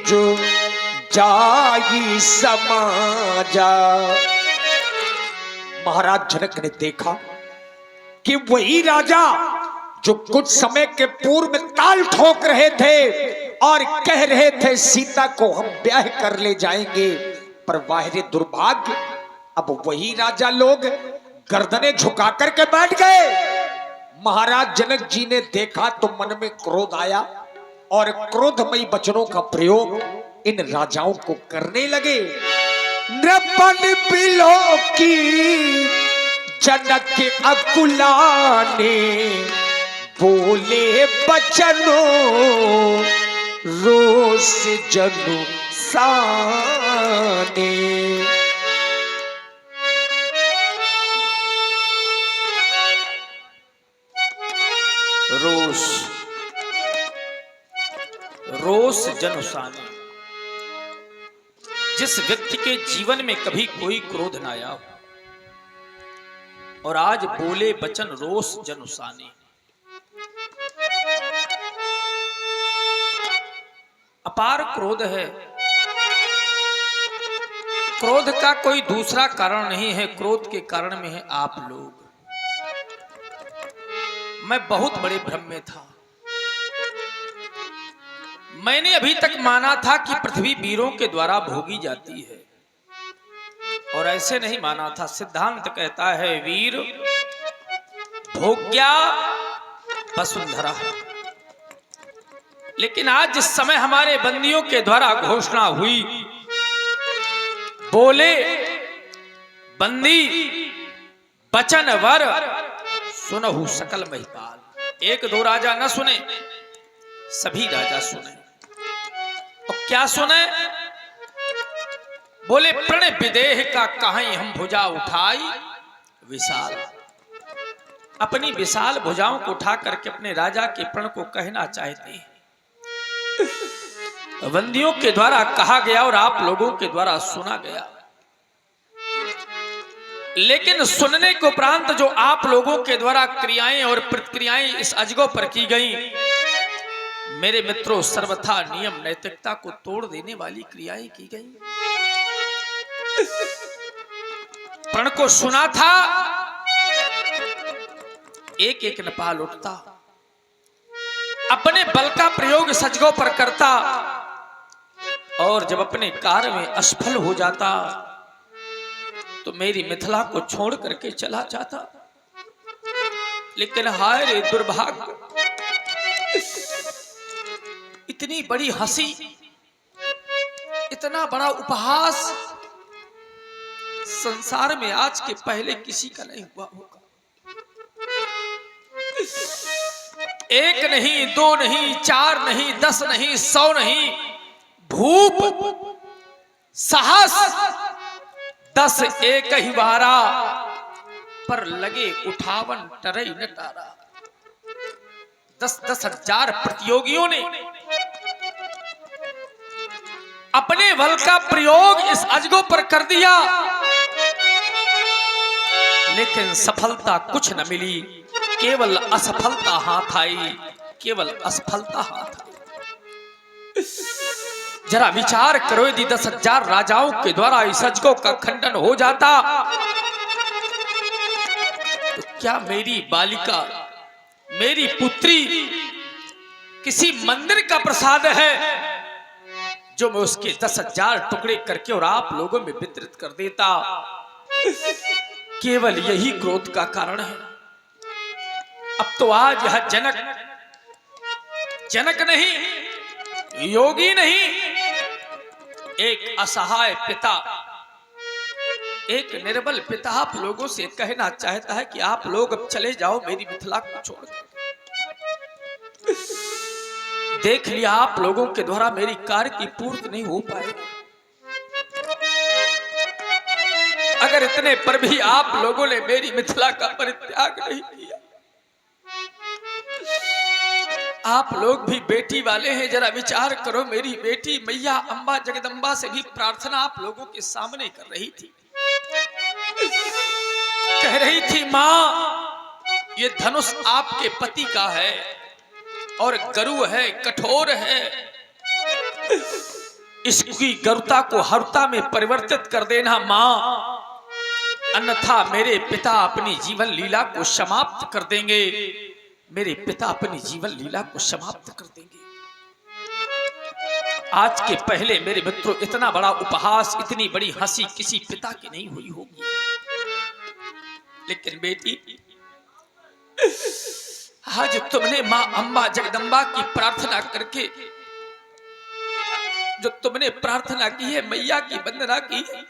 जो जाई समाजा। महाराज जनक ने देखा कि वही राजा जो कुछ समय के पूर्व में ताल ठोक रहे थे और कह रहे थे सीता को हम ब्याह कर ले जाएंगे, पर वाहिरे दुर्भाग्य अब वही राजा लोग गर्दनें झुका करके बैठ गए। महाराज जनक जी ने देखा तो मन में क्रोध आया और क्रोधमयी वचनों का प्रयोग इन राजाओं को करने लगे। नृपन बिलो की जनक अकुलाने बोले बचनो रोष जनु साने। रोष रोष जनुसाने। जिस व्यक्ति के जीवन में कभी कोई क्रोध न आया और आज बोले बचन रोष जनुसाने। अपार क्रोध है। क्रोध का कोई दूसरा कारण नहीं है, क्रोध के कारण में है आप लोग। मैं बहुत बड़े भ्रम में था। मैंने अभी तक माना था कि पृथ्वी वीरों के द्वारा भोगी जाती है, और ऐसे नहीं माना था। सिद्धांत कहता है वीर भोग्या वसुंधरा। लेकिन आज जिस समय हमारे बंदियों के द्वारा घोषणा हुई, बोले बंदी बचन वर सुनहु सकल महिपाल। एक दो राजा न सुने, सभी राजा सुने। और क्या सुने? बोले प्रण विदेह का कहीं हम भुजा उठाई विशाल। अपनी विशाल भुजाओं को उठा करके अपने राजा के प्रण को कहना चाहते हैं। बंदियों के द्वारा कहा गया और आप लोगों के द्वारा सुना गया। लेकिन सुनने के उपरांत जो आप लोगों के द्वारा क्रियाएं और प्रतिक्रियाएं इस अजगों पर की गई, मेरे मित्रों सर्वथा नियम नैतिकता को तोड़ देने वाली क्रियाएं की गई। प्रण को सुना था, एक एक नपाल उठता, अपने बल का प्रयोग सजगों पर करता, और जब अपने कार्य में असफल हो जाता तो मेरी मिथिला को छोड़ करके चला जाता। लेकिन हाय रे दुर्भाग्य, इतनी बड़ी हंसी, इतना बड़ा उपहास संसार में आज के पहले किसी का नहीं हुआ होगा। एक नहीं, दो नहीं, चार नहीं, 10 नहीं, 100 नहीं, भूप साहस 10 एक ही बारा, पर लगे उठावन टरई न टारा। 10-10 हजार प्रतियोगियों ने अपने बल का प्रयोग इस अजगों पर कर दिया, लेकिन सफलता कुछ न मिली। केवल असफलता हाथ आई, केवल असफलता हाथ आई। जरा विचार करो, यदि 10,000 राजाओं के द्वारा इस अजगों का खंडन हो जाता तो क्या मेरी बालिका, मेरी पुत्री किसी मंदिर का प्रसाद है जो मैं उसके 10,000 टुकड़े करके और आप लोगों में वितरित कर देता? केवल यही क्रोध का कारण है। अब तो आज यह जनक नहीं, योगी नहीं, एक असहाय पिता, एक निर्बल पिता आप लोगों से कहना चाहता है कि आप लोग अब चले जाओ मेरी मिथिला को छोड़कर। देख लिया आप लोगों के द्वारा मेरी कार्य की पूर्ति नहीं हो पाए। अगर इतने पर भी आप लोगों ने मेरी मिथिला का परित्याग नहीं किया, आप लोग भी बेटी वाले हैं, जरा विचार करो। मेरी बेटी मैया अम्बा जगदम्बा से भी प्रार्थना आप लोगों के सामने कर रही थी, कह रही थी मां ये धनुष आपके पति का है और गरु है, कठोर है, इसकी गरुता को हरुता में परिवर्तित कर देना मां, अन्यथा मेरे पिता अपनी जीवन लीला को समाप्त कर देंगे। मेरे पिता अपनी जीवन लीला को समाप्त कर देंगे। आज के पहले मेरे मित्रों इतना बड़ा उपहास, इतनी बड़ी हंसी किसी पिता की नहीं हुई होगी। लेकिन बेटी, आज तुमने मां अम्बा जगदम्बा की प्रार्थना करके जो तुमने प्रार्थना की है, मैया की वंदना की है,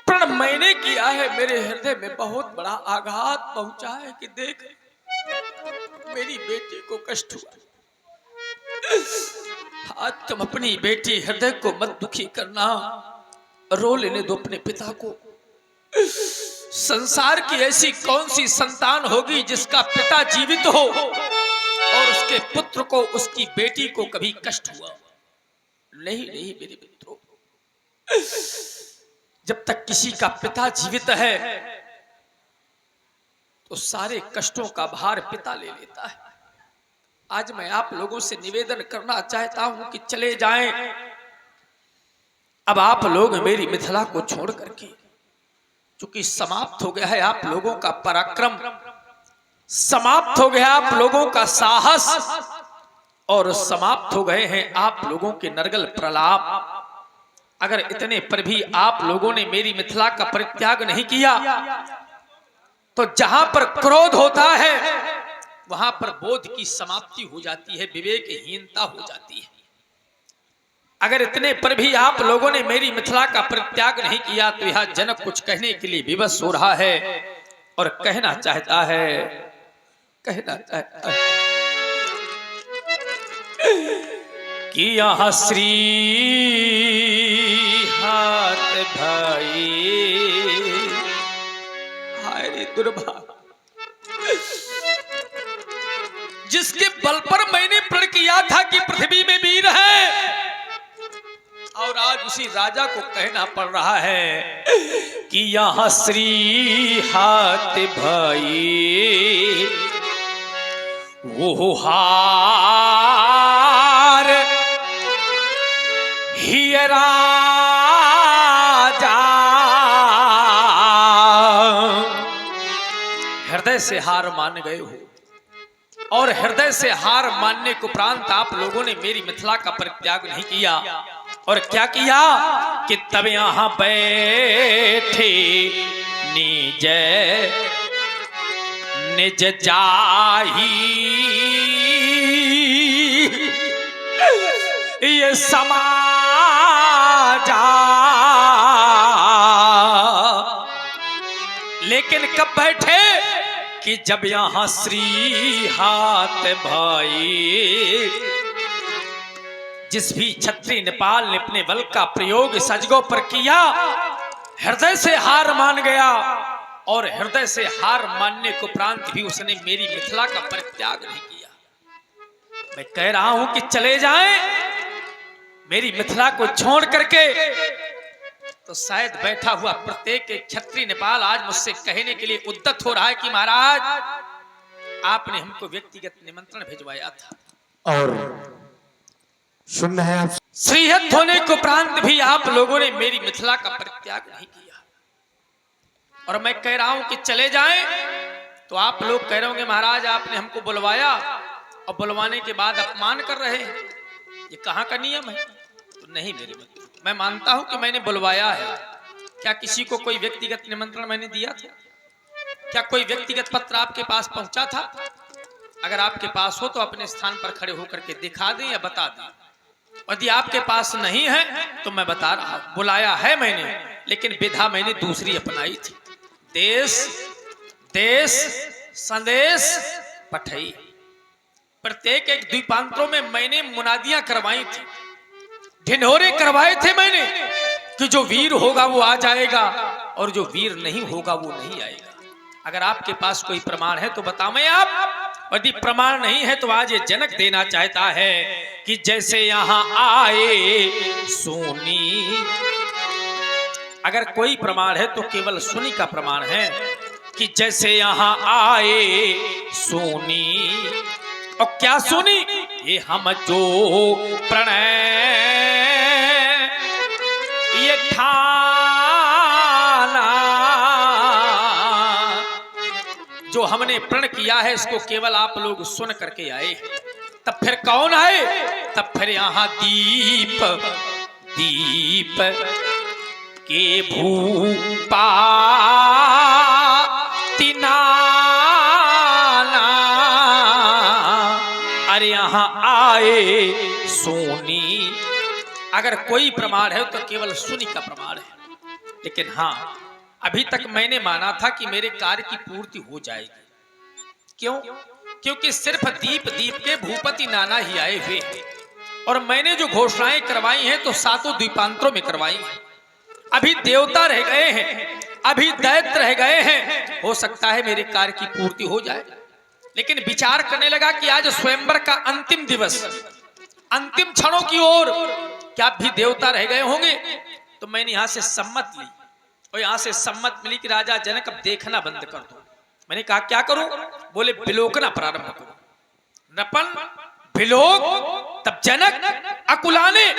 प्रण मैंने किया है, मेरे हृदय में बहुत बड़ा आघात पहुंचा है कि देख मेरी बेटी को कष्ट हुआ। आज तुम अपनी बेटी हृदय को मत दुखी करना, रो लेने दो अपने पिता को। संसार की ऐसी कौन सी संतान होगी जिसका पिता जीवित हो और उसके पुत्र को, उसकी बेटी को कभी कष्ट हुआ? नहीं नहीं मेरे मित्रों, जब तक किसी का पिता जीवित है तो सारे कष्टों का भार पिता ले लेता है। आज मैं आप लोगों से निवेदन करना चाहता हूं कि चले जाएं। अब आप लोग मेरी मिथिला को छोड़ करके, क्योंकि समाप्त हो गया है आप लोगों का पराक्रम, समाप्त हो गया आप लोगों का साहस, और समाप्त हो गए हैं आप लोगों के नरगल प्रलाप। अगर इतने पर भी आप लोगों ने मेरी मिथिला का परित्याग नहीं किया तो जहां पर क्रोध होता है वहां पर बोध की समाप्ति हो जाती है, विवेकहीनता हो जाती है। अगर इतने पर भी आप लोगों ने मेरी मिथिला का परित्याग नहीं किया तो यह जनक कुछ कहने के लिए विवश हो रहा है और कहना चाहता है कि यहाँ श्री हाथ भाई, हाय रे दुर्भाग्य, जिसके बल पर मैंने प्रण किया था कि पृथ्वी में वीर है, और आज उसी राजा को कहना पड़ रहा है कि यहाँ श्री हाथ भाई वो हार ही राजा। हृदय से हार मान गए हो, और हृदय से हार मानने को उपरांत आप लोगों ने मेरी मिथिला का परित्याग नहीं किया। और क्या किया कि तब यहां बैठे निज निज जाही ये समाजा। लेकिन कब बैठे कि जब यहां श्री हाथ भाई, जिस भी क्षत्रिय नेपाल ने अपने बल का प्रयोग इस अजगों पर किया, हृदय से हार मान गया, और हृदय से हार मानने को उपरांत भी उसने मेरी मिथिला का परित्याग नहीं किया। मैं कह रहा हूं कि चले जाएं मेरी मिथिला को छोड़ करके, तो शायद बैठा हुआ प्रत्येक क्षत्रिय नेपाल आज मुझसे कहने के लिए उद्यत हो रहा है कि महाराज आपने हमको व्यक्तिगत निमंत्रण भिजवाया था, और सुनना है आप श्रीहत होने को उपरांत भी आप लोगों ने मेरी मिथिला का परित्याग नहीं किया। और मैं कह रहा हूं कि चले जाएं, तो आप लोग कह रहे होंगे महाराज आपने हमको बुलवाया और बुलवाने के बाद अपमान कर रहे हैं, ये कहां का नियम है? तो नहीं मेरे मित्र, मैं मानता हूं कि मैंने बुलवाया है। क्या किसी को कोई व्यक्तिगत निमंत्रण मैंने दिया था? क्या कोई व्यक्तिगत पत्र आपके पास पहुंचा था? अगर आपके पास हो तो अपने स्थान पर खड़े होकर के दिखा दें या बता दें। यदि आपके पास नहीं है तो मैं बता रहा हूं, बुलाया है मैंने, लेकिन विधा मैंने दूसरी अपनाई थी। देश देश संदेश पठई, प्रत्येक एक द्वीपांतरों में मैंने मुनादियां करवाई थी, ढिंढोरे करवाए थे मैंने कि जो वीर होगा वो आ जाएगा और जो वीर नहीं होगा वो नहीं आएगा। अगर आपके पास कोई प्रमाण है तो बताएं आप, यदि प्रमाण नहीं है तो आज ये जनक देना चाहता है कि जैसे यहां आए सोनी। अगर कोई प्रमाण है तो केवल सुनी का प्रमाण है कि जैसे यहां आए सोनी और क्या सुनी, ये हम जो प्रणय ये ठाना, जो हमने प्रण किया है इसको केवल आप लोग सुन करके आए। तब फिर कौन आए? तब फिर यहाँ दीप दीप के भूपा तिनाना, अरे यहाँ आए सोनी। अगर कोई प्रमाण है तो केवल सुनी का प्रमाण है। लेकिन हाँ, अभी तक मैंने माना था कि मेरे कार्य की पूर्ति हो जाएगी। क्यों? क्योंकि सिर्फ दीप दीप के भूपति नाना ही आए हुए हैं और मैंने जो घोषणाएं करवाई हैं तो सातों द्वीपांतरों में करवाई हैं। अभी देवता रह गए हैं, अभी दैत्य रह गए हैं, हो सकता है मेरे कार्य की पूर्ति हो जाए। लेकिन विचार करने लगा कि आज स्वयंवर का अंतिम दिवस, अंतिम क्षणों की ओर, क्या भी देवता रह गए होंगे? तो मैंने यहां से सम्मत ली और यहां से सम्मत मिली कि राजा जनक अब देखना बंद कर दो। मैंने कहा क्या करूं? बोले बिलोकना प्रारंभ करो। नपन बिलोक, तब जनक अकुलाने।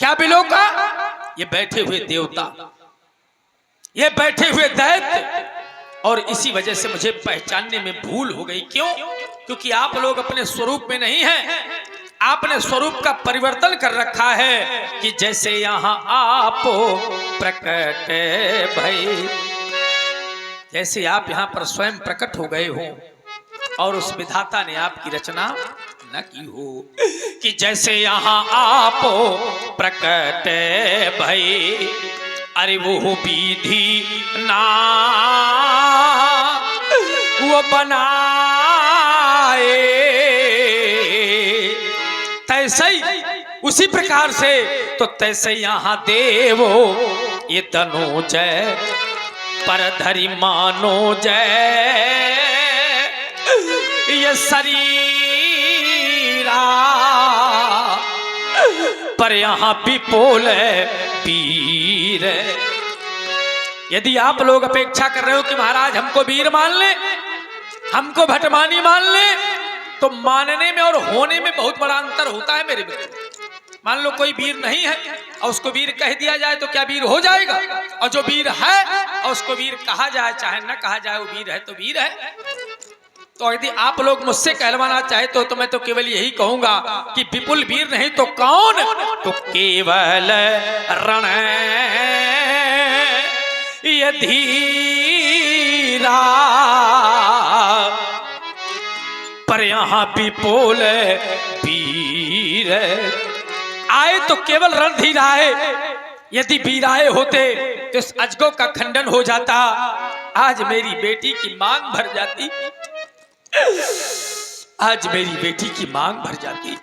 क्या बिलोका? ये बैठे हुए देवता, ये बैठे हुए दैत्य। और इसी वजह से मुझे पहचानने में भूल हो गई। क्यों? क्योंकि आप लोग अपने स्वरूप में नहीं हैं। आपने स्वरूप का परिवर्तन कर रखा है कि जैसे यहाँ आप प्रकट भई, जैसे आप यहाँ पर स्वयं प्रकट हो गए हो और उस विधाता ने आपकी रचना न की हो कि जैसे यहाँ आप प्रकट भई, अरे वो विधि ना वो बनाए, तैसे ही उसी प्रकार से तो तैसे यहाँ देवो ये तनोजय पर धरि मानो जय, ये शरीरा पर यहाँ विपुल वीर। यदि आप लोग अपेक्षा कर रहे हो कि महाराज हमको वीर मान ले, हमको भटमानी मान ले, तो मानने में और होने में बहुत बड़ा अंतर होता है मेरे मित्र। मान लो कोई वीर नहीं है और उसको वीर कह दिया जाए तो क्या वीर हो जाएगा? और जो वीर है और उसको वीर कहा जाए चाहे न कहा जाए, वो वीर है तो वीर है। तो यदि आप लोग मुझसे कहलवाना चाहे तो मैं तो केवल यही कहूंगा कि विपुल वीर नहीं तो कौन? तो केवल रण ये धीरा पर यहाँ विपुल वीर आए तो केवल रणधीर आए। यदि वीर आए होते तो इस अजगो का खंडन हो जाता, आज मेरी बेटी की मांग भर जाती, आज मेरी बेटी की मांग भर जाती।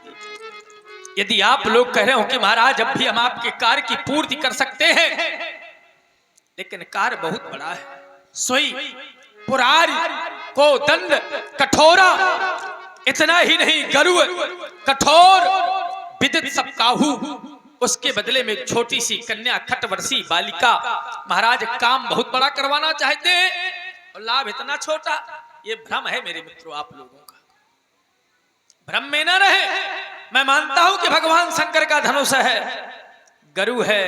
यदि आप लोग कह रहे हो कि महाराज अब भी हम आपके कार्य की पूर्ति कर सकते हैं, लेकिन कार्य बहुत बड़ा है। सोई पुरारी को दंड कठोरा, इतना ही नहीं गरुड़ कठोर विदित सब काहू, उसके बदले में छोटी सी कन्या खटवर्षी बालिका। महाराज काम बहुत बड़ा करवाना चाहते हैं और लाभ इतना छोटा। ये भ्रम है मेरे मित्रों, आप लोगों का भ्रम में न रहे। मैं मानता हूं कि भगवान शंकर का धनुष है, गरु है,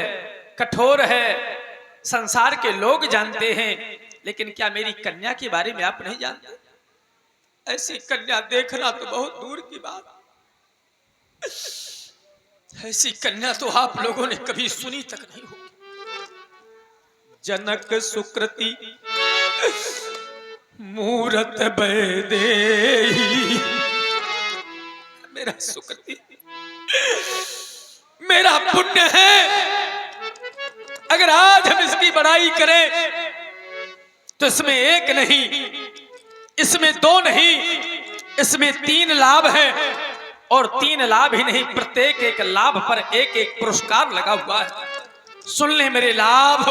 कठोर है, संसार के लोग जानते हैं, लेकिन क्या मेरी कन्या के बारे में आप नहीं जानते? ऐसी कन्या देखना तो बहुत दूर की बात, ऐसी कन्या तो आप लोगों ने कभी सुनी तक नहीं होगी। जनक सुकृति मूरत बैदेही, मेरा सुकृति मेरा पुण्य है। अगर आज हम इसकी बड़ाई करें तो इसमें एक नहीं, इसमें दो नहीं, इसमें 3 लाभ है। और 3 लाभ ही नहीं, प्रत्येक एक लाभ पर एक एक पुरस्कार लगा हुआ है। सुन ले मेरे लाभ,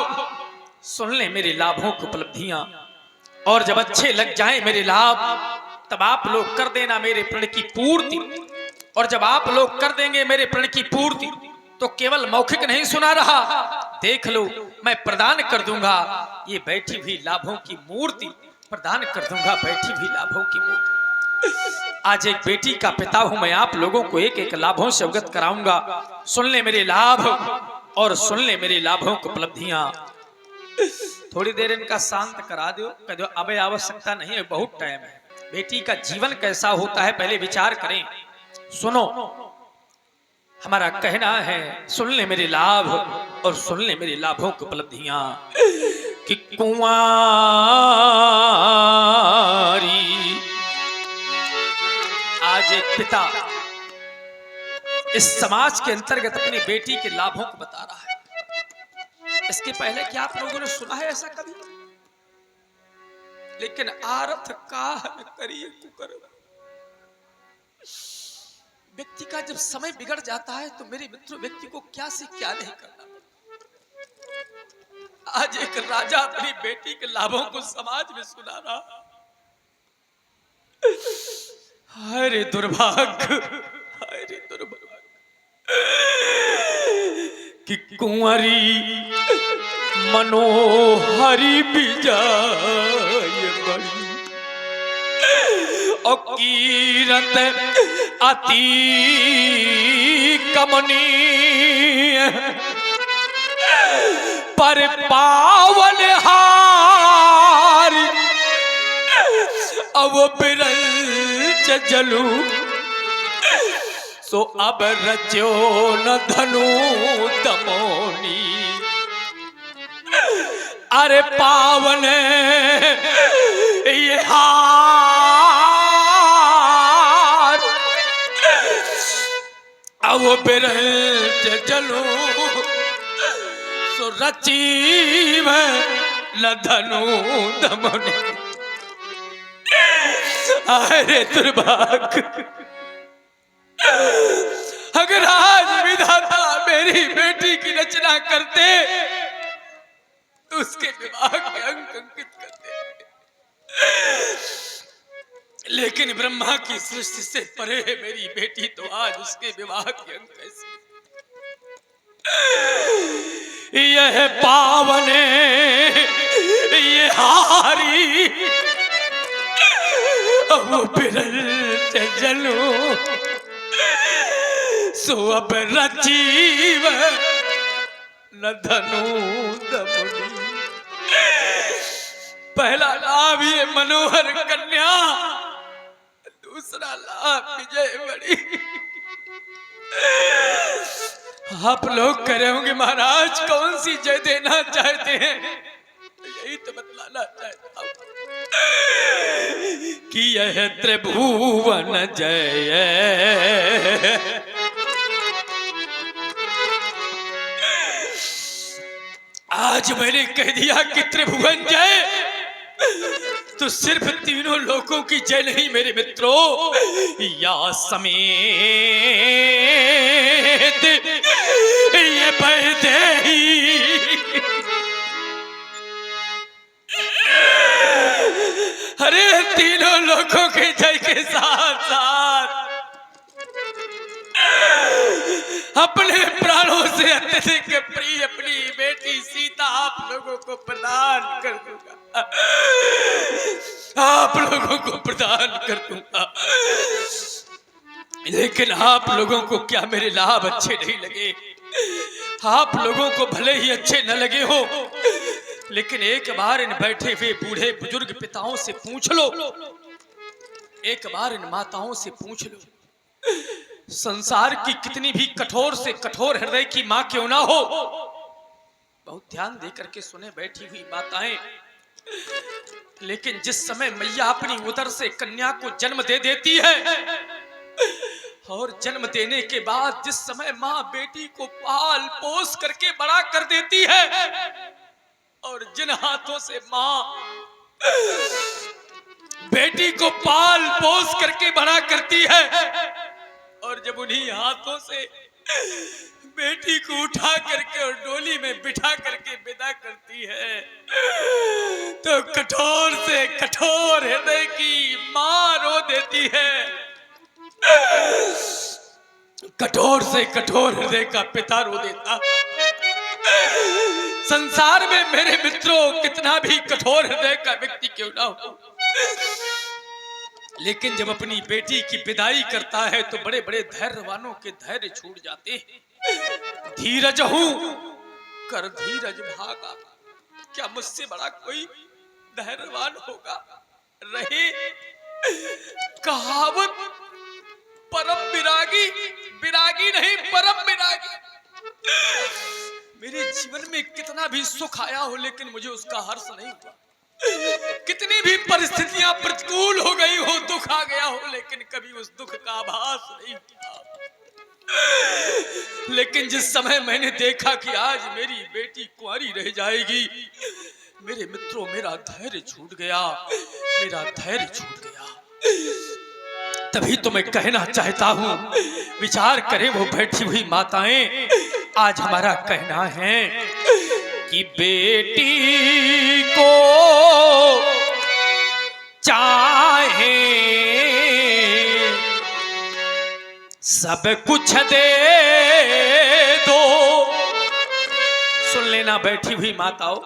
सुन ले मेरे लाभों की उपलब्धियां, और जब अच्छे लग जाएं मेरे लाभ तब आप लोग कर देना मेरे प्रण की पूर्ति। और जब आप लोग कर देंगे मेरे प्रण की पूर्ति तो केवल मौखिक नहीं सुना रहा, देख लो मैं प्रदान कर दूंगा ये बैठी हुई लाभों की मूर्ति, प्रदान कर दूंगा बैठी हुई लाभों की मूर्ति। आज एक बेटी का पिता हूं मैं, आप लोगों को एक एक लाभों से अवगत कराऊंगा। सुन ले मेरे लाभ और सुन ले मेरी लाभों की उपलब्धियां। थोड़ी देर इनका शांत करा दो, कह दो अब आवश्यकता नहीं है, बहुत टाइम है। बेटी का जीवन कैसा होता है पहले विचार करें। सुनो, हमारा कहना है सुन ले मेरे लाभ और सुन ले मेरे लाभों की उपलब्धियां कि कुंवारी आज एक पिता इस समाज के अंतर्गत अपनी बेटी के लाभों को बता रहा है। इसके पहले क्या आप लोगों ने सुना है ऐसा कभी? लेकिन आरथ काह न करिए कुकर्म। व्यक्ति का जब समय बिगड़ जाता है तो मेरे मित्रों व्यक्ति को क्या से क्या नहीं करना। आज एक राजा अपनी बेटी के लाभों को समाज में सुना रहा। हाय रे दुर्भाग्य, हाय रे दुर्भाग्य कि कुंवरी मनोहरी बिजाय बड़ी और कीरत अति कमनीय पर पावन हार अब बिरंच जलू सो अब रचो न धनु दमोनी। अरे पावन ये हार अब बिरंच जलू सो रचीव न धनु दमोनी। अरे दुर्भाग्य, अगर आज विधाता मेरी बेटी की रचना करते तो उसके विवाह के अंक अंकित करते, लेकिन ब्रह्मा की सृष्टि से परे है मेरी बेटी, तो आज उसके विवाह के अंक कैसे? यह पावन ये हारी अब बिरल जलू सो अब रचीव न धनु दमनी। पहला लाभ ये मनोहर कन्या, दूसरा लाभ विजय बड़ी। आप लोग कह रहे होंगे महाराज कौन सी जय देना चाहते हैं? यही तो बतलाना चाहता हूं कि यह त्रिभुवन जय आज मैंने कह दिया कि त्रिभुवन जय तो सिर्फ तीनों लोगों की जय नहीं मेरे मित्रों, या समेत ये वैदेही अरे तीनों लोगों के जय के साथ साथ अपने प्राणों से अत्यधिक प्रिय अपनी बेटी सीता आप लोगों को प्रदान कर दूंगा, आप लोगों को प्रदान कर दूंगा। लेकिन आप लोगों को क्या मेरे लाभ अच्छे नहीं लगे? आप लोगों को भले ही अच्छे न लगे हो, लेकिन एक बार इन बैठे हुए बूढ़े बुजुर्ग पिताओं से पूछ लो, एक बार इन माताओं से पूछ लो, संसार की कितनी भी कठोर से कठोर हृदय की मां क्यों ना हो, बहुत ध्यान दे करके सुने बैठी हुई माताएं, लेकिन जिस समय मैया अपनी उदर से कन्या को जन्म दे देती है और जन्म देने के बाद जिस समय मां बेटी को पाल पोस करके बड़ा कर देती है और जिन हाथों से मां बेटी को पाल पोस करके बड़ा करती है और जब उन्हीं हाथों से बेटी को उठा करके और डोली में बिठा करके विदा करती है, तो कठोर से कठोर हृदय की मां रो देती है, कठोर से कठोर हृदय का पिता रो देता। संसार में मेरे मित्रों कितना भी कठोर हृदय का व्यक्ति क्यों ना हो, लेकिन जब अपनी बेटी की विदाई करता है तो बड़े बड़े धैर्यवानों के धैर्य छूट जाते हैं। धीरज हूं कर धीरज भागा, क्या मुझसे बड़ा कोई धैर्यवान होगा? रहे कहावत, परम विरागी, विरागी नहीं परम विरागी। मेरे जीवन में कितना भी सुख आया हो लेकिन मुझे उसका हर्ष नहीं हुआ। कितनी भी परिस्थितियां प्रतिकूल हो गई हो, दुख आ गया हो, लेकिन कभी उस दुख का आभास नहीं किया। लेकिन जिस समय मैंने देखा कि आज मेरी बेटी कुंवारी रह जाएगी, मेरे मित्रों मेरा धैर्य छूट गया, मेरा धैर्य छूट गया। तभी तो मैं कहना चाहता हूं, विचार करें वो बैठी हुई माताएं। आज हमारा कहना है कि बेटी को चाहे सब कुछ दे दो। सुन लेना बैठी हुई माताओं,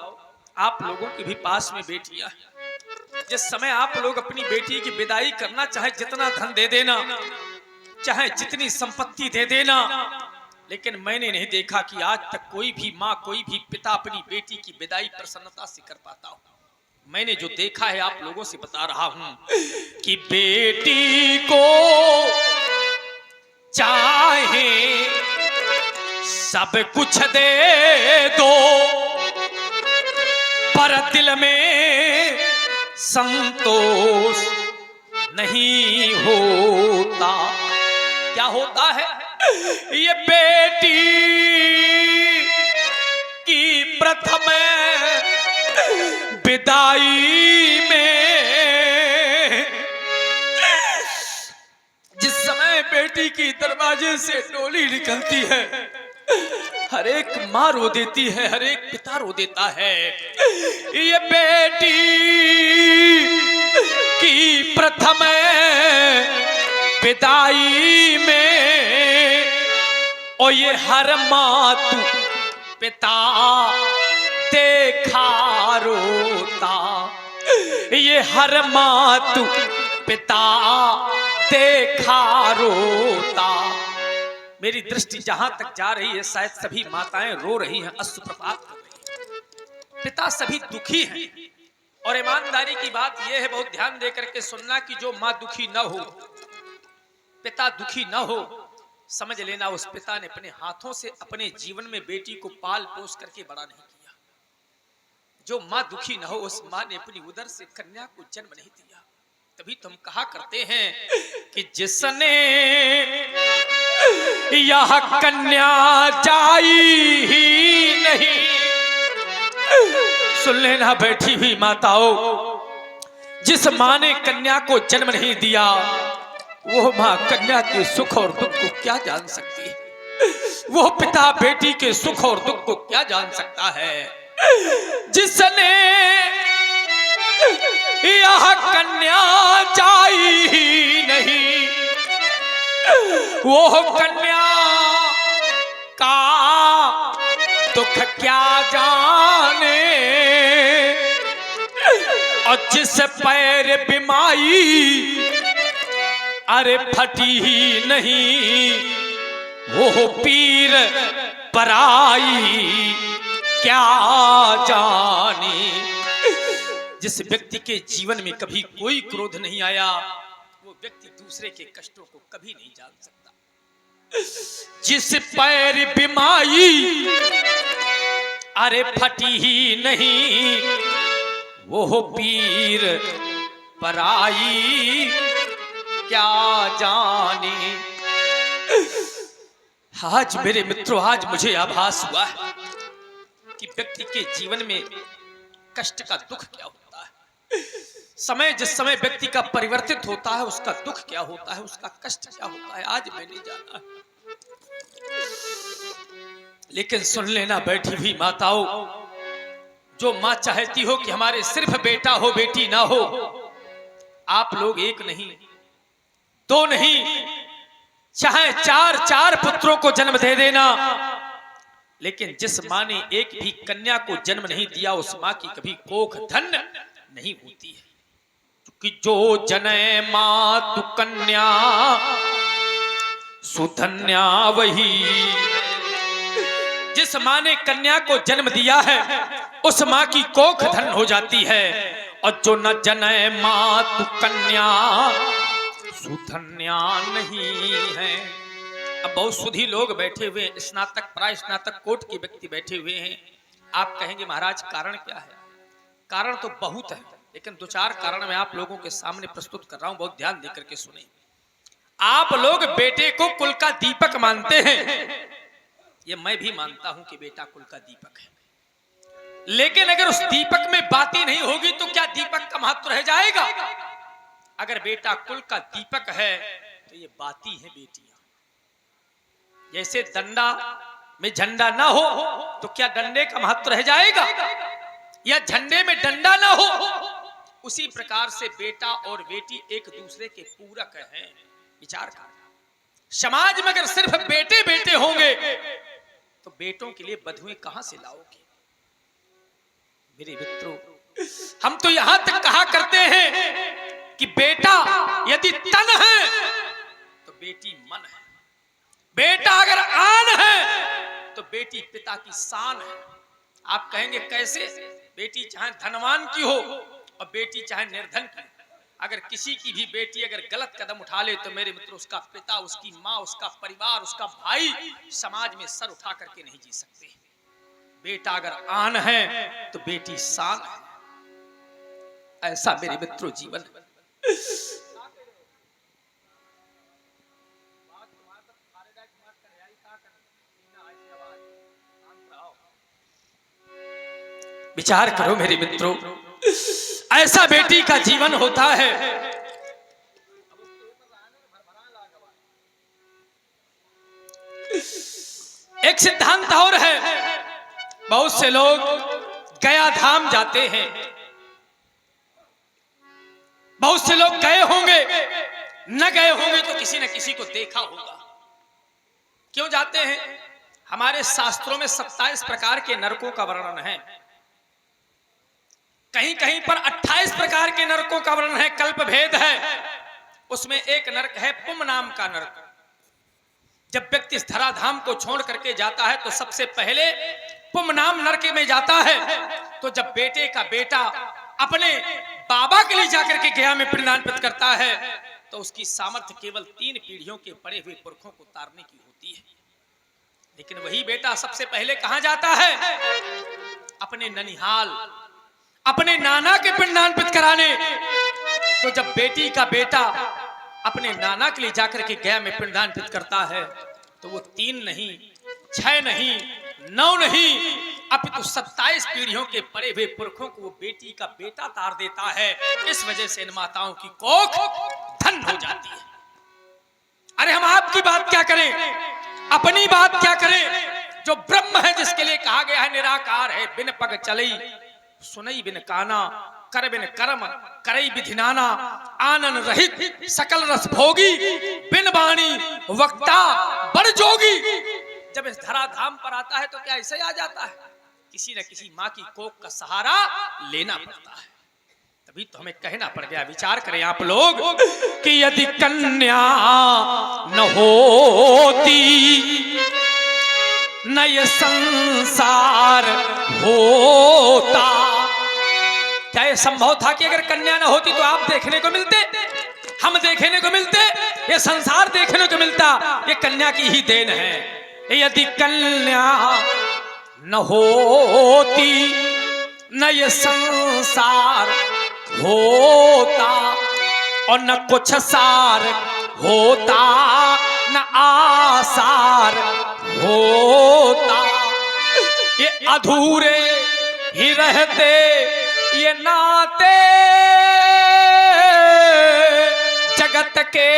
आप लोगों के भी पास में बेटियां हैं। जिस समय आप लोग अपनी बेटी की विदाई करना, चाहे जितना धन दे देना, चाहे जितनी संपत्ति दे देना, लेकिन मैंने नहीं देखा कि आज तक कोई भी माँ, कोई भी पिता अपनी बेटी की विदाई प्रसन्नता से कर पाता हो। मैंने जो देखा है आप लोगों से बता रहा हूं कि बेटी को चाहे सब कुछ दे दो, पर दिल में संतोष नहीं होता। क्या होता है? ये बेटी की प्रथम विदाई में, जिस समय बेटी की दरवाजे से डोली निकलती है, हर एक माँ रो देती है, हर एक पिता रो देता है। ये बेटी की प्रथम विदाई में, और ये हर मातु पिता देखा रोता, ये हर मातु पिता देखा रोता। मेरी दृष्टि जहां तक जा रही है, शायद सभी माताएं रो रही हैं, अश्रुप्रपात कर रही हैं। पिता सभी दुखी हैं। और ईमानदारी की बात यह है, बहुत ध्यान दे करके सुनना, कि जो माँ दुखी न हो, पिता दुखी न हो, समझ लेना उस पिता ने अपने हाथों से अपने जीवन में बेटी को पाल पोस करके बड़ा नहीं किया। जो माँ दुखी न हो, उस माँ ने अपनी उदर से कन्या को जन्म नहीं दिया। तभी तुम कहा करते हैं कि जिसने यह कन्या जाई ही नहीं। सुन लेना बैठी हुई माताओं, जिस माँ ने कन्या को जन्म नहीं दिया, वो माँ कन्या के सुख और दुख को क्या जान सकती है? वो पिता बेटी के सुख और दुख को क्या जान सकता है? जिसने यह कन्या जाई ही नहीं, वो कन्या का दुख क्या जाने। और जिस पैर बिमाई अरे फटी ही नहीं, वो पीर पराई क्या जाने। जिस व्यक्ति के जीवन में कभी कोई क्रोध नहीं आया, वो व्यक्ति दूसरे के कष्टों को कभी नहीं जान सकता। जिस पैर बिमाई अरे फटी ही नहीं, वो पीर पराई क्या जाने। आज मेरे मित्रों, आज मुझे आभास हुआ है कि व्यक्ति के जीवन में कष्ट का दुख क्या होता है। समय जिस समय व्यक्ति का परिवर्तित होता है, उसका दुख क्या होता है, उसका कष्ट क्या होता है, आज मैंने जाना है। लेकिन सुन लेना बैठी हुई माताओं, जो माँ चाहती हो कि हमारे सिर्फ बेटा हो बेटी ना हो, आप लोग एक नहीं, दो नहीं, चाहे चार चार पुत्रों को जन्म दे देना, लेकिन जिस माँ ने एक भी कन्या को जन्म नहीं दिया, उस माँ की कभी कोख धन्य नहीं होती है। कि जो जनै मातु कन्या सुधन्या वही। जिस माँ ने कन्या को जन्म दिया है उस माँ की कोख धन हो जाती है, और जो न जनै मातु कन्या सुधन्या नहीं है। अब बहुत सुधी लोग बैठे हुए हैं, स्नातक प्राय स्नातक कोट के व्यक्ति बैठे हुए हैं। आप कहेंगे महाराज कारण क्या है? कारण तो बहुत है, लेकिन दो चार कारण मैं आप लोगों के सामने प्रस्तुत कर रहा हूं, बहुत ध्यान देकर के सुने। आप लोग बेटे को कुल का दीपक मानते हैं, ये मैं भी मानता हूं कि बेटा कुल का दीपक है, लेकिन अगर उस दीपक में बाती नहीं होगी तो क्या दीपक का महत्व रह जाएगा? अगर बेटा कुल का दीपक है तो ये बाती है बेटियां। जैसे डंडा में झंडा ना हो तो क्या डंडे का महत्व रह जाएगा, या झंडे में डंडा ना हो? उसी प्रकार से बेटा और बेटी एक दूसरे के पूरक हैं। विचार कर, समाज में अगर सिर्फ बेटे बेटे होंगे तो बेटों के लिए बधुएं कहां से लाओगे? मेरे मित्रों, हम तो यहां तक कहा करते हैं कि बेटा यदि तन है तो बेटी मन है, बेटा अगर आन है तो बेटी पिता की शान है। आप कहेंगे कैसे? बेटी चाहे धनवान की हो और बेटी चाहे निर्धन की, अगर किसी की भी बेटी अगर गलत कदम उठा ले तो मेरे मित्र उसका पिता, उसकी माँ, उसका परिवार, उसका भाई समाज में सर उठा करके नहीं जी सकते। बेटा अगर आन है तो बेटी शान है। ऐसा मेरे मित्रों जीवन है। विचार करो मेरे मित्रों, ऐसा बेटी का जीवन होता है। एक सिद्धांत और है, बहुत से लोग गया धाम जाते हैं, बहुत से लोग गए होंगे, न गए होंगे तो किसी न किसी को देखा होगा। क्यों जाते हैं? हमारे शास्त्रों में 27 प्रकार के नरकों का वर्णन है, कहीं कहीं पर 28 प्रकार के नरकों का वर्णन है, कल्प भेद है। उसमें एक नरक है पुम नाम का नरक। जब व्यक्ति इस धराधाम को छोड़ करके जाता है तो सबसे पहले पुम नाम नरक में जाता है। तो जब बेटे का बेटा अपने बाबा के लिए जाकर के गया में पिंडदान करता है तो उसकी सामर्थ्य केवल 3 पीढ़ियों के पड़े हुए पुरखों को तारने की होती है। लेकिन वही बेटा सबसे पहले कहां जाता है? अपने ननिहाल, अपने नाना के पिंडदान कराने। तो जब बेटी का बेटा अपने नाना के लिए जाकर के गया में पिंडदान करता है तो वो 3 नहीं, 6 नहीं, 9 नहीं, अपितु 27 पीढ़ियों के पड़े हुए पुरखों को वो बेटी का बेटा तार देता है। इस वजह से इन माताओं की कोख धन हो जाती है। अरे हम आपकी बात क्या करें, अपनी बात क्या करें? जो ब्रह्म है, जिसके लिए कहा गया है निराकार है, बिन पग चलई सुनई बिन काना, कर बिन कर्म करई विधिनाना, आनन रहित सकल रस भोगी, बिन बाणी वक्ता बड़ जोगी। जब इस धराधाम पर आता है तो क्या ऐसे आ जाता है? किसी न किसी माँ की कोख का सहारा लेना पड़ता है। तभी तो हमें कहना पड़ गया। विचार करें आप लोग कि यदि कन्या न होती न ये संसार होता। क्या ये संभव था कि अगर कन्या न होती तो आप देखने को मिलते, हम देखने को मिलते, ये संसार देखने को मिलता? ये कन्या की ही देन है। यदि कन्या न होती न ये संसार होता, और न कुछ सार होता, न आसार होता। ये अधूरे ही रहते ये नाते जगत के,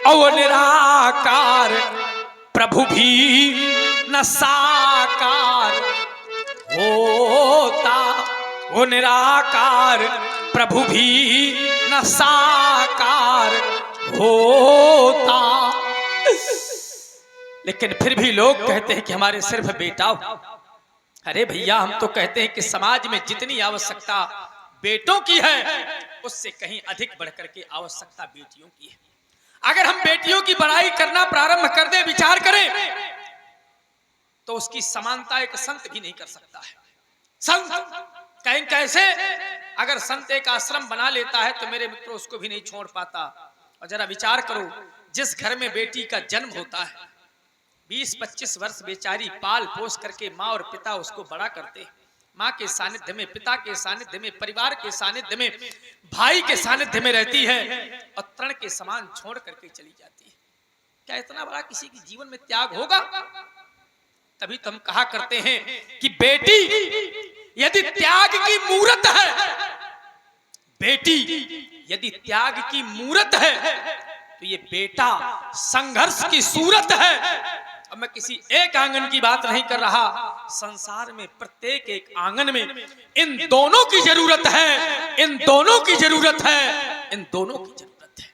और निराकार प्रभु भी न साकार होता। वो निराकार प्रभु भी न साकार होता। लेकिन फिर भी लोग कहते हैं कि हमारे सिर्फ बेटा हो, अरे भैया, हम तो कहते हैं कि समाज में जितनी आवश्यकता बेटों की है, उससे कहीं अधिक बढ़कर के आवश्यकता बेटियों की है। अगर हम बेटियों की बड़ाई करना प्रारंभ कर दें, विचार करें, तो उसकी समानता एक संत भी नहीं कर सकता है। संत कहीं कैसे? अगर संत एक आश्रम बना लेता है तो मेरे मित्रों उसको भी नहीं छोड़ पाता। और जरा विचार करो, जिस घर में बेटी का जन्म होता है, 20-25 वर्ष बेचारी पाल पोस करके माँ और पिता उसको बड़ा करते हैं। माँ के सानिध्य में, पिता के सानिध्य में, परिवार के सानिध्य में, भाई के सानिध्य में रहती है और तृण के समान छोड़ करके चली जाती है। क्या इतना बड़ा किसी के जीवन में त्याग होगा? तभी तो हम कहा करते हैं कि बेटी यदि त्याग की मूरत है, बेटी यदि त्याग की मूरत है, तो ये बेटा संघर्ष की सूरत है। अब मैं किसी एक आंगन की बात नहीं कर रहा, संसार में प्रत्येक एक आंगन में इन दोनों की जरूरत है, इन दोनों की जरूरत है, इन दोनों की जरूरत है।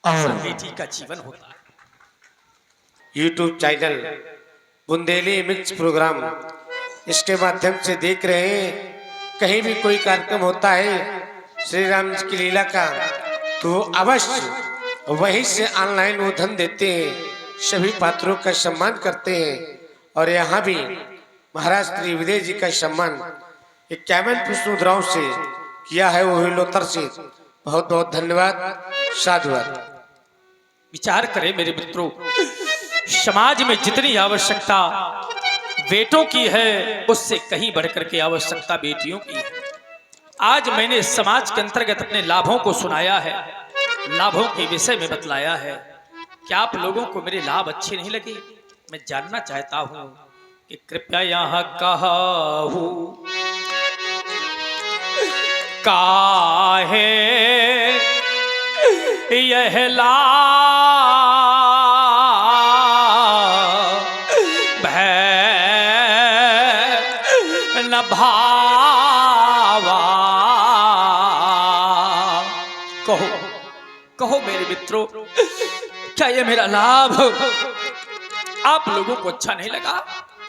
ऐसा बेटी का जीवन होता है। YouTube channel Bundeli mix program, इसके माध्यम से देख रहे हैं, कहीं भी कोई कार्यक्रम होता है श्री राम जी की लीला का, तो अवश्य वहीं से ऑनलाइन वो धन देते हैं, सभी पात्रों का सम्मान करते हैं। और यहाँ भी महाराज त्रिविदय जी का सम्मान 51 पुष्प मुद्राओं से किया है, वो हिलोतर से। बहुत बहुत धन्यवाद, साधुवाद। विचार करें मेरे मित्रों, समाज में जितनी आवश्यकता बेटों की है, उससे कहीं बढ़कर के आवश्यकता बेटियों की है। आज मैंने समाज के अंतर्गत अपने लाभों को सुनाया है, लाभों के विषय में बतलाया है। क्या आप लोगों को मेरे लाभ अच्छे नहीं लगे? मैं जानना चाहता हूं कि कृपया यहाँ कहूं काहे यह न भावा। कहो कहो मेरे मित्रों, क्या ये मेरा लाभ आप लोगों को अच्छा नहीं लगा?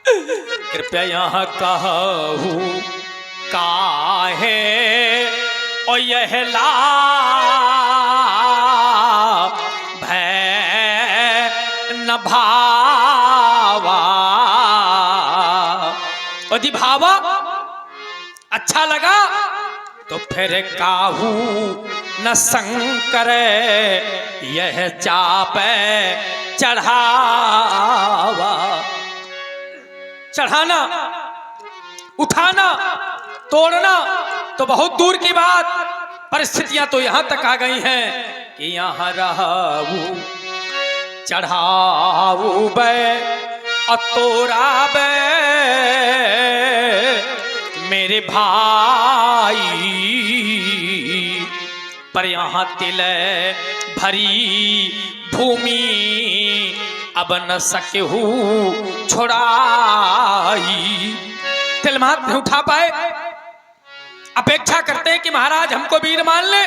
कृपया यहाँ कहूं काहे और यह लाभ न भावा। यदि भावा अच्छा लगा तो फिर काहू न शंकर यह चाप चढ़ावा। चढ़ाना, उठाना, तोड़ना तो बहुत दूर की बात, परिस्थितियां तो यहां तक आ गई हैं कि यहां रहू चढ़ाऊ बे और तोड़ा बे मेरे भाई। पर यहाँ तिल भरी भूमि अब न सके हूँ छोड़ाई। तिल मात नहीं उठा पाए, अपेक्षा करते हैं कि महाराज हमको वीर मान ले,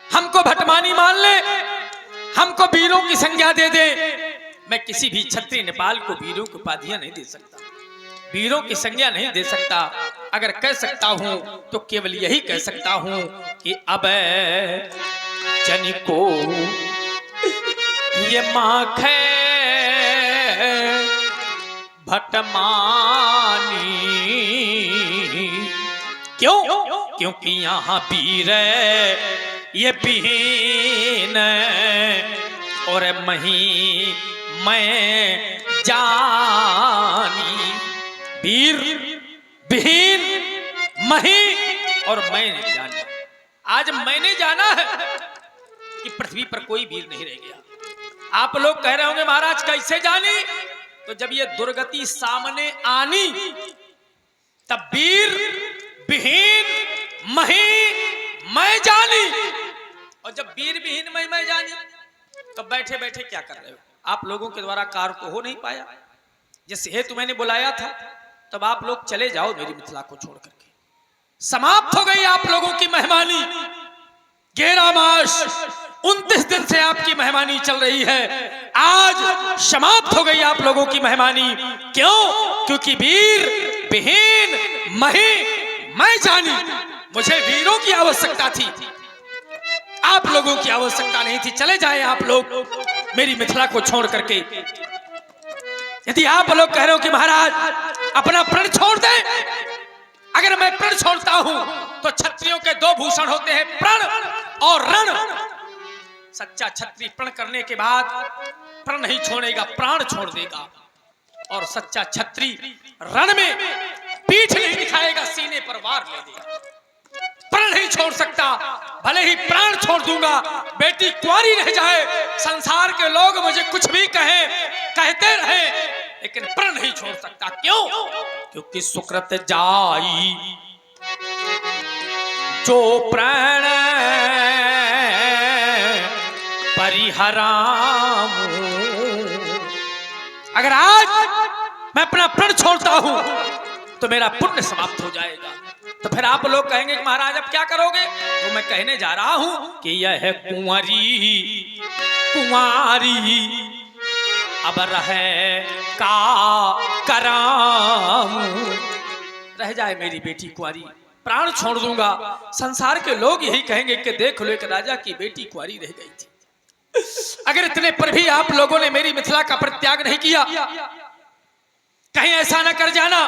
हमको भटमानी मान ले, हमको वीरों की संज्ञा दे दे। मैं किसी भी क्षत्रिय नेपाल को वीरों की उपाधियां नहीं दे सकता, वीरों की संज्ञा नहीं दे सकता। अगर कह सकता हूं तो केवल यही कह सकता हूं कि अब जन को ये माखे भटमानी। क्यों? क्योंकि यहाँ वीर ये बीन और मही मैं जानी। वीर विहीन मही और मैंने जाना। आज मैंने जाना है कि पृथ्वी पर कोई वीर नहीं रह गया। आप लोग कह रहे होंगे महाराज कैसे जानी? तो जब ये दुर्गति सामने आनी तब वीर विहीन मही मैं जानी। और जब वीर विहीन मैं जानी तो बैठे बैठे क्या कर रहे हो? आप लोगों के द्वारा कार्य को हो नहीं पाया। जिस हेतु मैंने बुलाया था तब आप लोग चले जाओ मेरी मिथिला को छोड़ करके। समाप्त हो गई आप लोगों की मेहमानी। 11 मास 29 दिन से आपकी मेहमानी चल रही है, आज समाप्त हो गई आप लोगों की मेहमानी। क्यों? क्योंकि वीर विहीन मही मैं जानी, मुझे वीरों की आवश्यकता थी, आप लोगों की आवश्यकता नहीं थी। चले जाएं आप लोग मेरी मिथिला को छोड़ करके। यदि आप लोग कह रहे हो कि महाराज अपना प्रण छोड़ दें, अगर मैं प्रण छोड़ता हूं तो क्षत्रियों के दो भूषण होते हैं, प्रण और रण। सच्चा क्षत्रिय प्रण करने के बाद प्रण नहीं छोड़ेगा, प्राण छोड़ देगा। और सच्चा क्षत्रिय रण में पीठ नहीं दिखाएगा, सीने पर वार ले देगा। प्रण नहीं छोड़ सकता, भले ही प्राण छोड़ दूंगा, बेटी कुंवारी रह जाए, संसार के लोग मुझे कुछ भी कहें, कहते रहे, लेकिन प्रण नहीं छोड़ सकता। क्यों? क्योंकि सुकृत जाई जो प्राण परिहराम। अगर आज मैं अपना प्रण छोड़ता हूं तो मेरा पुण्य समाप्त हो जाएगा। तो फिर आप लोग कहेंगे कि महाराज अब क्या करोगे? तो मैं कहने जा रहा हूं कि यह कुंवारी कुंवारी अब रहे का कराम। रह जाए मेरी बेटी कुंवारी, प्राण छोड़ दूंगा, संसार के लोग यही कहेंगे कि देख लो एक राजा की बेटी कुंवारी रह गई थी। अगर इतने पर भी आप लोगों ने मेरी मिथिला का परित्याग नहीं किया, कहीं ऐसा ना कर जाना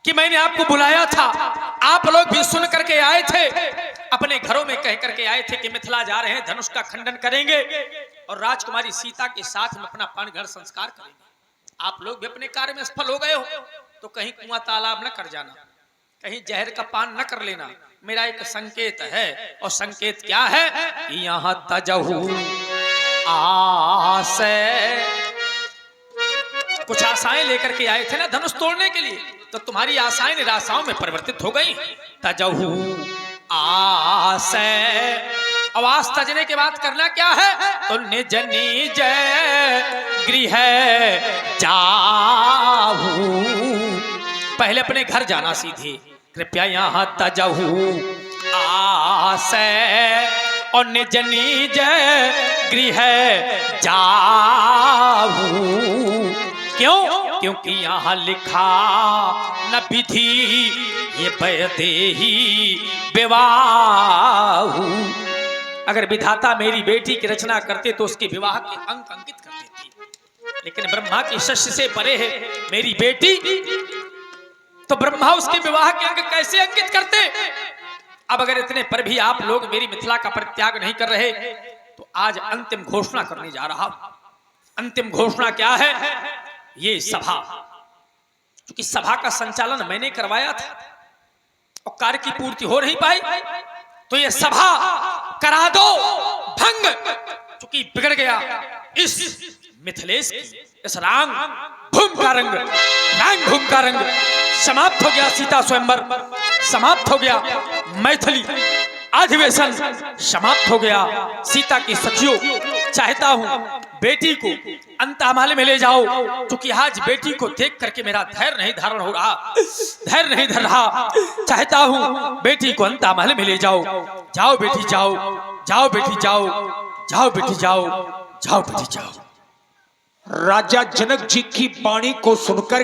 कि मैंने आपको बुलाया था, आप लोग भी सुन करके आए थे, अपने घरों में कह करके आए थे कि मिथिला जा रहे हैं, धनुष का खंडन करेंगे और राजकुमारी सीता के साथ में अपना पाणघर संस्कार करेंगे। आप लोग भी अपने कार्य में सफल हो गए हो, तो कहीं कुआं तालाब न कर जाना, कहीं जहर का पान न कर लेना। मेरा एक संकेत है, और संकेत क्या है? यहाँ तजहू आसे, कुछ आशाएं लेकर के आए थे ना धनुष तोड़ने के लिए, तो तुम्हारी आशाएं निराशाओं में परिवर्तित हो गई। तजहू आसे, आवाज तजने के बाद करना क्या है? तो निज निज गृह जाहू, पहले अपने घर जाना सीधे। कृपया यहाँ तजहू आसे और निज निज गृह जाहू। क्यों? क्योंकि यहाँ लिखा न विधि ये वैदेही विवाह। अगर विधाता मेरी बेटी की रचना करते तो उसके विवाह के अंक अंकित कर देती, लेकिन ब्रह्मा की शस्य से परे है मेरी बेटी, तो ब्रह्मा उसके विवाह के अंक कैसे अंकित करते? अब अगर इतने पर भी आप लोग मेरी मिथिला का परित्याग नहीं कर रहे, तो आज अंतिम घोषणा करने जा रहा हूं। अंतिम घोषणा क्या है? ये सभा, क्योंकि सभा का संचालन मैंने करवाया था और कार्य की पूर्ति हो नहीं पाई, तो ये सभा करा दो भंग, क्योंकि बिगड़ गया इस मिथिलेश की, इस रांग भूम का रंग, रांग भूम का रंग समाप्त हो गया। सीता स्वयंवर समाप्त हो गया, मैथिली अधिवेशन समाप्त हो गया। सीता की सखियों, चाहता हूं बेटी को अंतमाल में ले जाओ, क्योंकि आज बेटी को देख करके मेरा धैर्य नहीं धारण हो रहा, धैर्य नहीं धर रहा। चाहता हूं बेटी को अंतमाल में ले जाओ। जाओ बेटी जाओ, जाओ बेटी जाओ, जाओ बेटी जाओ, जाओ बेटी जाओ। राजा जनक जी की वाणी को सुनकर